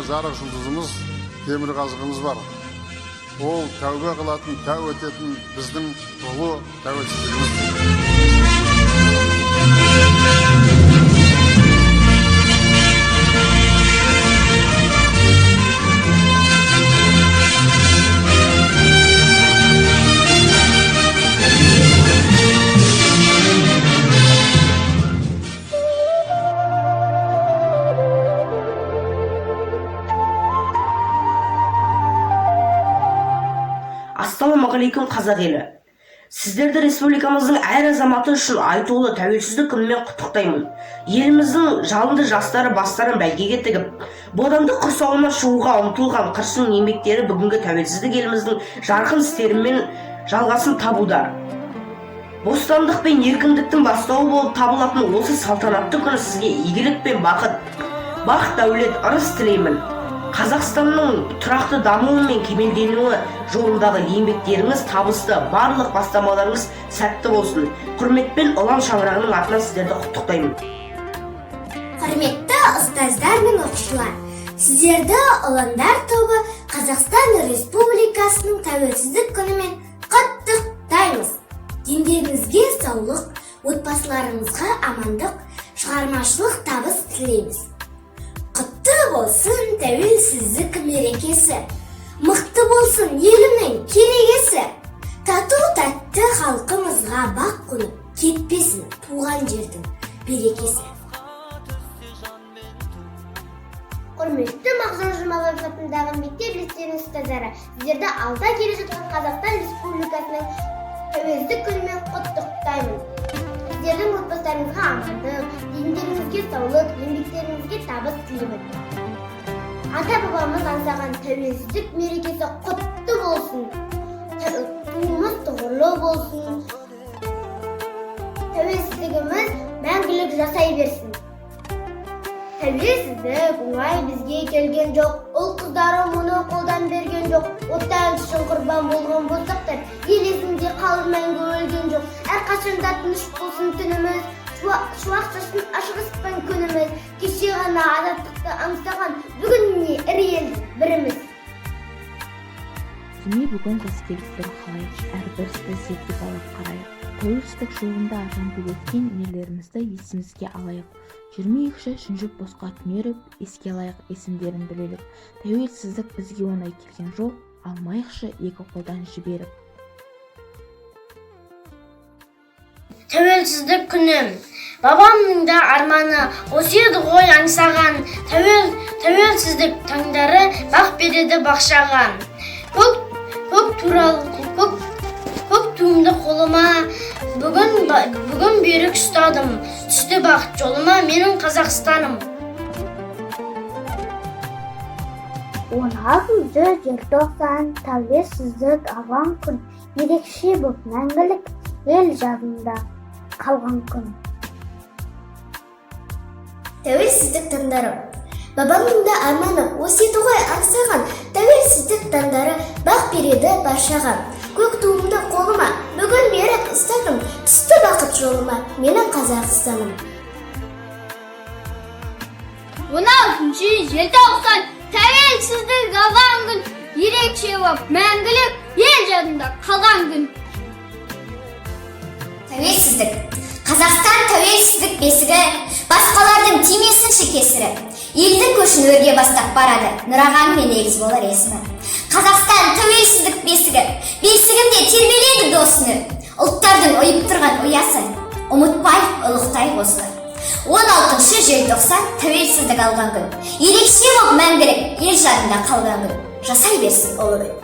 жарық жұлдызымыз, темір қазығымыз бар. Ол тәубе қылатын, тәу ететін біздің ұлы тәуелсіздігіміз. Ассалаумағалейкум қазақ елі. Сіздерді республикамыздың әр азаматы үшін айтулы тәуелсіздік күнімен құттықтаймын. Еліміздің жалынды жастары бастарын бәйгеге тігіп, бодандық құрсауынан шығуға ұмтылған қыршын еңбектері бүгінгі тәуелсіздік еліміздің жарқын істерімен жалғасын табуда. Бостандық пен еркіндіктің бастауы болып табылатын осы салтанатты күні сізге игілік пен бақыт, бақ дәулет, ырыс тілеймін. Қазақстанның тұрақты дамуы мен кемелденуі жолындағы еңбектеріңіз табысты, барлық бастамаларыңыз сәтті болсын. Құрметпен Ұлан шаңырағының атынан сіздерді құттықтаймын. Құрметті ұстаздар мен оқушылар, сіздерді Ұландар тобы Қазақстан Республикасының тәуелсіздік күнімен құттықтаймыз. Дендеріңізге саулық, отбасыларыңызға амандық, шығармашылық табыс тілейміз. Құтты болсын тәуелсіздік мерекесі, мықты болсын елімнің керегесі, тату-тәтті халқымызға бақ қонып, кетпесін туған жердің берекесі. Құрметті Мағжан Жұмабаев атындағы мектеп лицейінің ұстаздары, сіздерді алда келе жатқан Қазақстан Республикасының тәуелсіздік күнімен құттықтаймын. Сіздердің отбасыларыңызға амандық, дендеріңізге саулық, еңбектеріңізге табыс тілеймін. Ата-бабамыз аңсаған тәуелсіздік мерекесі құтты болсын. Туымыз тұғырлы болсын. Тәуелсіздігіміз мәңгілік жасай берсін. Тәуелсіздік оңай бізге келген жоқ, ұл қыздары мұны қолдан берген жоқ. Оттан үшін құрбан болған боздақтар ел есінде қалып мәңгі өлген жоқ. Әрқашанда тыныш болсын түніміз, шуақ шашын ашығыспен күніміз. Кеше ғана азаттықты аңсаған, бүгініне ірі елдің біріміз. Міне бүгін сәскеліктер қалайық, әрбір істі зерттеп алып қарайық. Тәуелсіздік жолында жамбыл еткен ерлерімізді есімізге алайық. Жүрмейікші шынжып босқа түнеріп, еске алайық есімдерін білелік. Тәуелсіздік бізге оңай келген жоқ, алмайықшы екі қолдан жіберіп. Тәуелсіздік күні. Бабамның да арманы осы еді ғой аңсаған. Тәуелсіздік таңдары бақ береді бақшаға. Көк туымды қолыма, бүгін берік ұстадым. Түсті бақыт жолыма менің Қазақстаным. 16 желтоқсан тәуелсіздік алған күн, ерекше боп мәңгілік ел жадында қалған күн. Тәуелсіздік таңдары. Бабамның да арманы осы еді ғой аңсаған. Тәуелсіздік таңдары бақ береді баршаға. Көк туымды қолыма, бүгін берік ұстадым. Түсті бақыт жолыма менің Қазақстаным. 16 желтоқсан тәуелсіздік алған күн, ерекше боп мәңгілік ел жадында қалған күн. Тәуелсіздік. Қазақстан тәуелсіздік бесігі, басқалардың тимесінші кесірі. Елдің көшін өрге бастап барады, нұраған мен егіз болар есімі. Қазақстан тәуелсіздік бесігі, бесігімде тербеледі досыны. Ұлттардың ойып тұрған ұясы, ұмытпай ұлықтай осылар. 16 желтоқсан тәуелсіздік алған күн, ерекше боп мәңгілік ел жадында қалған күн. Жасай берсін ұлы күн.